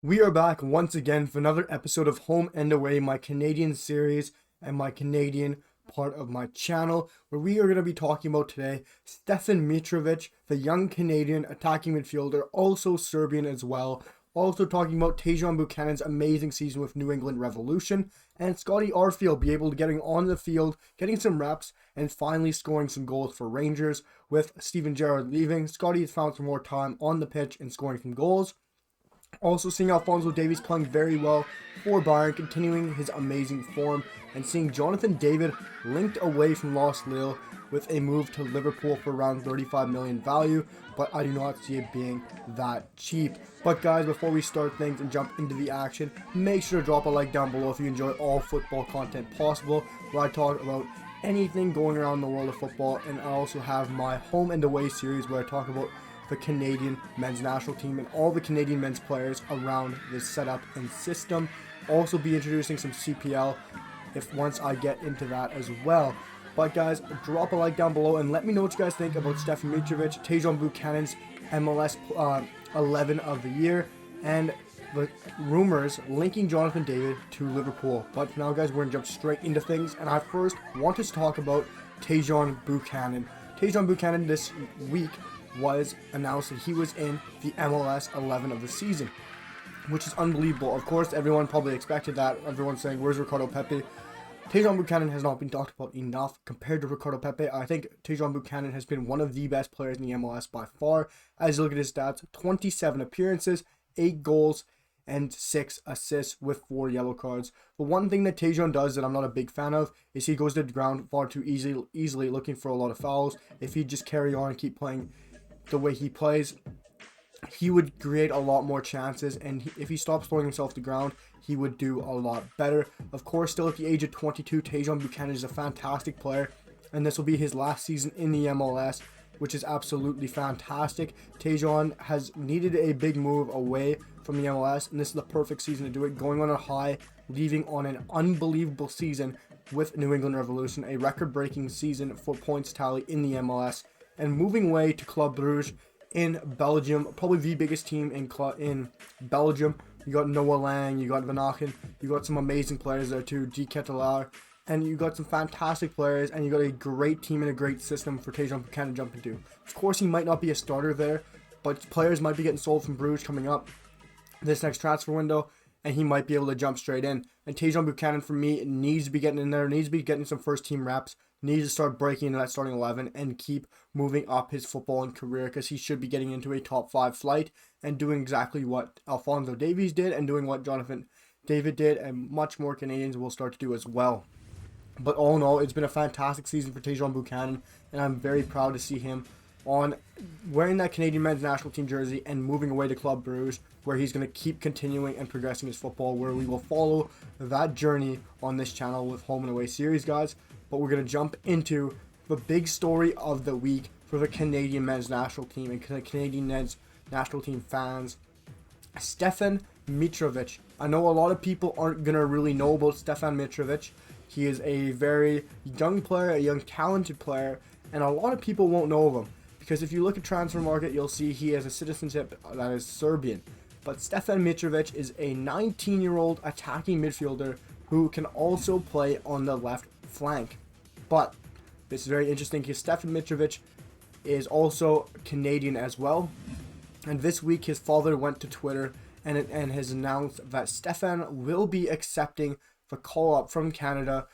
We are back once again for another episode of Home and Away, my Canadian series and my Canadian part of my channel, where we are going to be talking about today Stefan Mitrovic, the young Canadian attacking midfielder, also Serbian as well. Also talking about Tajon Buchanan's amazing season with New England Revolution, and Scott Arfield be able to getting on the field, getting some reps, and finally scoring some goals for Rangers. With Steven Gerrard leaving, Scotty has found some more time on the pitch and scoring some goals. Also seeing Alphonso Davies playing very well for Bayern, continuing his amazing form, and seeing Jonathan David linked away from Lost Lille with a move to Liverpool for around 35 million value, but I do not see it being that cheap. But guys, before we start things and jump into the action, make sure to drop a like down below if you enjoy all football content possible, where I talk about anything going around the world of football, and I also have my Home and Away series where I talk about the Canadian men's national team and all the Canadian men's players around this setup and system. Also be introducing some CPL if once I get into that as well. But guys, drop a like down below and let me know what you guys think about Stefan Mitrovic, Tajon Buchanan's MLS 11 of the year, and the rumors linking Jonathan David to Liverpool. But for now guys, we're going to jump straight into things, and I first want to talk about Tajon Buchanan. Tajon Buchanan this week was announced that he was in the MLS 11 of the season, which is unbelievable. Of course, everyone probably expected that. Everyone's saying, where's Ricardo Pepi? Tajon Buchanan has not been talked about enough compared to Ricardo Pepi. I think Tajon Buchanan has been one of the best players in the MLS by far. As you look at his stats, 27 appearances, 8 goals, and 6 assists with 4 yellow cards. The one thing that Tajon does that I'm not a big fan of is he goes to the ground far too easily looking for a lot of fouls. If he just carry on and keep playing the way he plays, he would create a lot more chances, and if he stops throwing himself to the ground, he would do a lot better. Of course, still at the age of 22, Tajon Buchanan is a fantastic player, and this will be his last season in the MLS, which is absolutely fantastic. Tajon has needed a big move away from the MLS, and this is the perfect season to do it, going on a high, leaving on an unbelievable season with New England Revolution, a record-breaking season for points tally in the MLS, and moving away to Club Brugge in Belgium, probably the biggest team in Belgium. You got Noah Lang, you got Van Aken, you got some amazing players there too, G. Ketelaar, and you got some fantastic players, and you got a great team and a great system for Tajon Buchanan to jump into. Of course, he might not be a starter there, but players might be getting sold from Bruges coming up this next transfer window, and he might be able to jump straight in. And Tajon Buchanan, for me, needs to be getting in there, needs to be getting some first team reps, needs to start breaking into that starting 11 and keep moving up his footballing career, because he should be getting into a top 5 flight and doing exactly what Alphonso Davies did and doing what Jonathan David did, and much more Canadians will start to do as well. But all in all, it's been a fantastic season for Tajon Buchanan, and I'm very proud to see him on wearing that Canadian men's national team jersey and moving away to Club Brugge, where he's going to keep continuing and progressing his football, where we will follow that journey on this channel with Home and Away series, guys. But we're going to jump into the big story of the week for the Canadian men's national team and Canadian men's national team fans. Stefan Mitrovic. I know a lot of people aren't going to really know about Stefan Mitrovic. He is a very young player, a young talented player, and a lot of people won't know of him, because if you look at transfer market, you'll see he has a citizenship that is Serbian. But Stefan Mitrovic is a 19-year-old attacking midfielder who can also play on the left flank. But this is very interesting because Stefan Mitrovic is also Canadian as well. And this week his father went to Twitter and has announced that Stefan will be accepting the call-up from Canada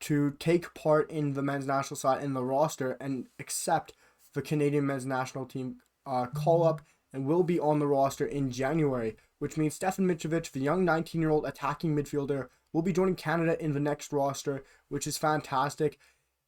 to take part in the men's national side in the roster and accept the Canadian men's national team call-up, and will be on the roster in January, which means Stefan Mitrovic, the young 19-year-old attacking midfielder, will be joining Canada in the next roster, which is fantastic,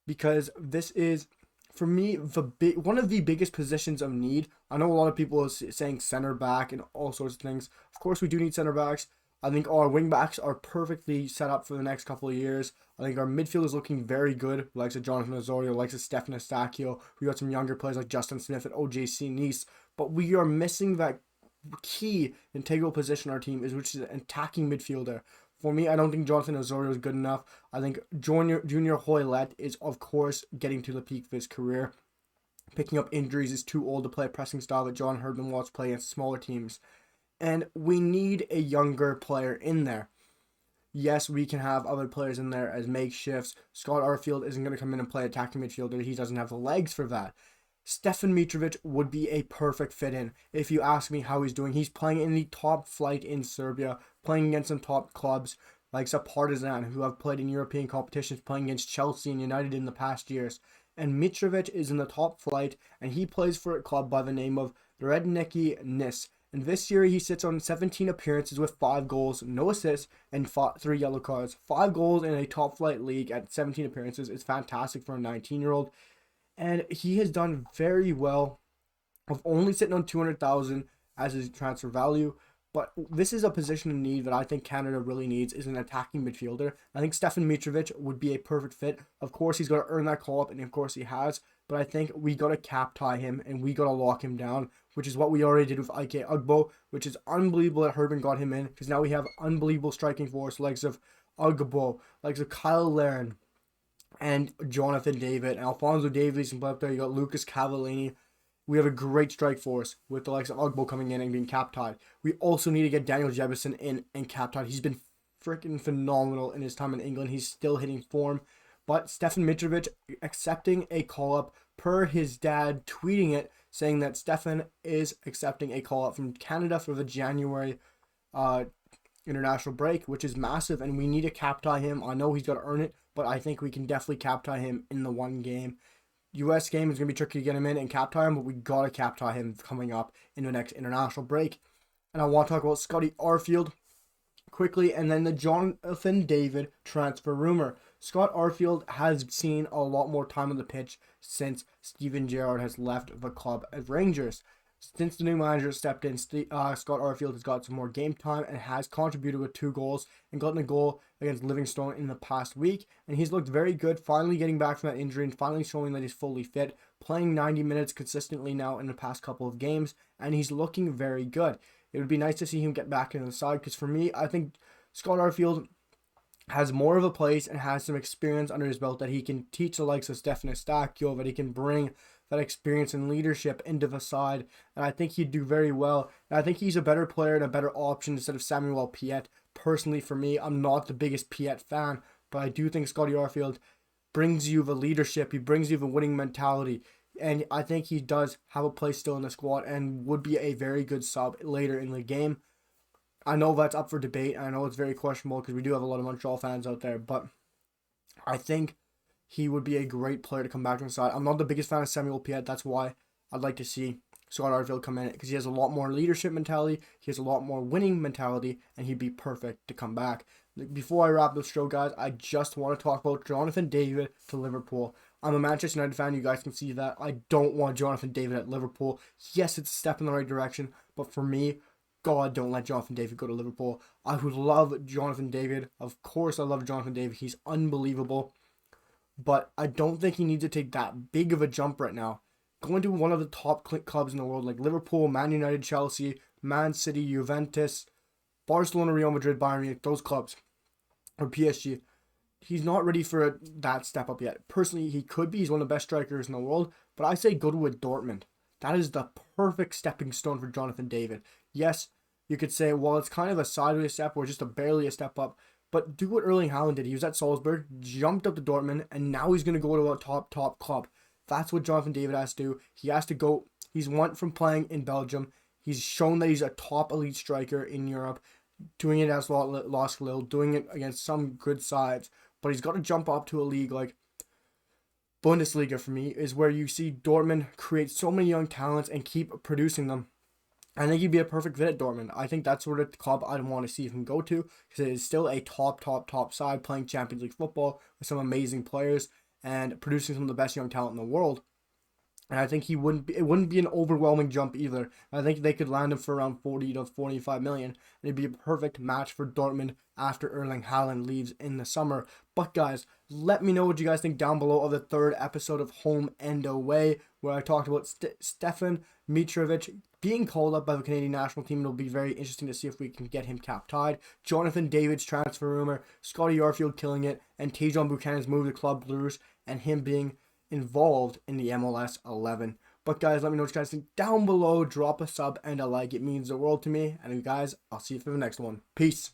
because this is, for me, one of the biggest positions of need. I know a lot of people are saying center back and all sorts of things. Of course, we do need center backs. I think our wing backs are perfectly set up for the next couple of years. I think our midfield is looking very good, likes of Jonathan Osorio, likes of Stefan Eustáquio. We got some younger players like Justin Smith and OJC Nice, but we are missing that key integral position in our team, which is an attacking midfielder. For me, I don't think Jonathan Osorio is good enough. I think Junior Hoylett is, of course, getting to the peak of his career. Picking up injuries, is too old to play a pressing style that John Herdman wants to play against smaller teams. And we need a younger player in there. Yes, we can have other players in there as makeshifts. Scott Arfield isn't going to come in and play attacking midfielder. He doesn't have the legs for that. Stefan Mitrovic would be a perfect fit in. If you ask me how he's doing, he's playing in the top flight in Serbia, playing against some top clubs like Partizan, who have played in European competitions, playing against Chelsea and United in the past years. And Mitrovic is in the top flight, and he plays for a club by the name of Redniki Nis. And this year, he sits on 17 appearances with 5 goals, no assists, and 3 yellow cards. 5 goals in a top-flight league at 17 appearances is fantastic for a 19-year-old. And he has done very well of only sitting on 200,000 as his transfer value. But this is a position in need that I think Canada really needs, is an attacking midfielder. I think Stefan Mitrovic would be a perfect fit. Of course, he's got to earn that call-up, and of course he has. But I think we got to cap tie him, and we got to lock him down, which is what we already did with Ike Ugbo, which is unbelievable that Herman got him in, because now we have unbelievable striking force, likes of Ugbo, likes of Kyle Larin, and Jonathan David, and Alphonso Davies, and up there you got Lucas Cavallini. We have a great strike force with the likes of Ugbo coming in and being cap tied. We also need to get Daniel Jebison in and cap tied. He's been freaking phenomenal in his time in England. He's still hitting form. But Stefan Mitrovic accepting a call-up per his dad tweeting it, saying that Stefan is accepting a call-up from Canada for the January international break, which is massive, and we need to cap tie him. I know he's got to earn it, but I think we can definitely cap tie him in the one game. U.S. game is going to be tricky to get him in and cap tie him, but we got to cap tie him coming up in the next international break. And I want to talk about Scotty Arfield quickly, and then the Jonathan David transfer rumor. Scott Arfield has seen a lot more time on the pitch since Steven Gerrard has left the club at Rangers. Since the new manager stepped in, Scott Arfield has got some more game time and has contributed with 2 goals and gotten a goal against Livingstone in the past week. And he's looked very good, finally getting back from that injury and finally showing that he's fully fit, playing 90 minutes consistently now in the past couple of games, and he's looking very good. It would be nice to see him get back into the side, because for me, I think Scott Arfield has more of a place and has some experience under his belt that he can teach the likes of Stefan Eustáquio, that he can bring that experience and leadership into the side, and I think he'd do very well. And I think he's a better player and a better option instead of Samuel Piette. Personally, for me, I'm not the biggest Piette fan, but I do think Scotty Arfield brings you the leadership, he brings you the winning mentality, and I think he does have a place still in the squad and would be a very good sub later in the game. I know that's up for debate, and I know it's very questionable because we do have a lot of Montreal fans out there, but I think he would be a great player to come back to the side. I'm not the biggest fan of Samuel Piette. That's why I'd like to see Scott Arfield come in, because he has a lot more leadership mentality, he has a lot more winning mentality, and he'd be perfect to come back. Before I wrap this show, guys, I just want to talk about Jonathan David to Liverpool. I'm a Manchester United fan. You guys can see that. I don't want Jonathan David at Liverpool. Yes, it's a step in the right direction, but for me, God, don't let Jonathan David go to Liverpool. I would love Jonathan David. Of course, I love Jonathan David. He's unbelievable. But I don't think he needs to take that big of a jump right now. Going to one of the top clubs in the world like Liverpool, Man United, Chelsea, Man City, Juventus, Barcelona, Real Madrid, Bayern Munich, those clubs, or PSG, he's not ready for that step up yet. Personally, he could be. He's one of the best strikers in the world. But I say go to Dortmund. That is the perfect stepping stone for Jonathan David. Yes, you could say, well, it's kind of a sideways step or just barely a step up. But do what Erling Haaland did. He was at Salzburg, jumped up to Dortmund, and now he's going to go to a top club. That's what Jonathan David has to do. He has to go. He's went from playing in Belgium. He's shown that he's a top elite striker in Europe, doing it as Lost Lille, doing it against some good sides. But he's got to jump up to a league like Bundesliga, for me, is where you see Dortmund create so many young talents and keep producing them. I think he'd be a perfect fit at Dortmund. I think that's sort of the club I'd want to see him go to, because it is still a top side playing Champions League football with some amazing players and producing some of the best young talent in the world. And I think it wouldn't be an overwhelming jump either. I think they could land him for around 40 to 45 million. And it'd be a perfect match for Dortmund after Erling Haaland leaves in the summer. But guys, let me know what you guys think down below of the 3rd episode of Home and Away, where I talked about Stefan Mitrovic being called up by the Canadian national team. It'll be very interesting to see if we can get him cap-tied. Jonathan David's transfer rumor, Scotty Arfield killing it, and Tajon Buchanan's move to Club Blues, and him being involved in the MLS 11. But guys, let me know what you guys think down below. Drop a sub and a like. It means the world to me. And guys, I'll see you for the next one. Peace.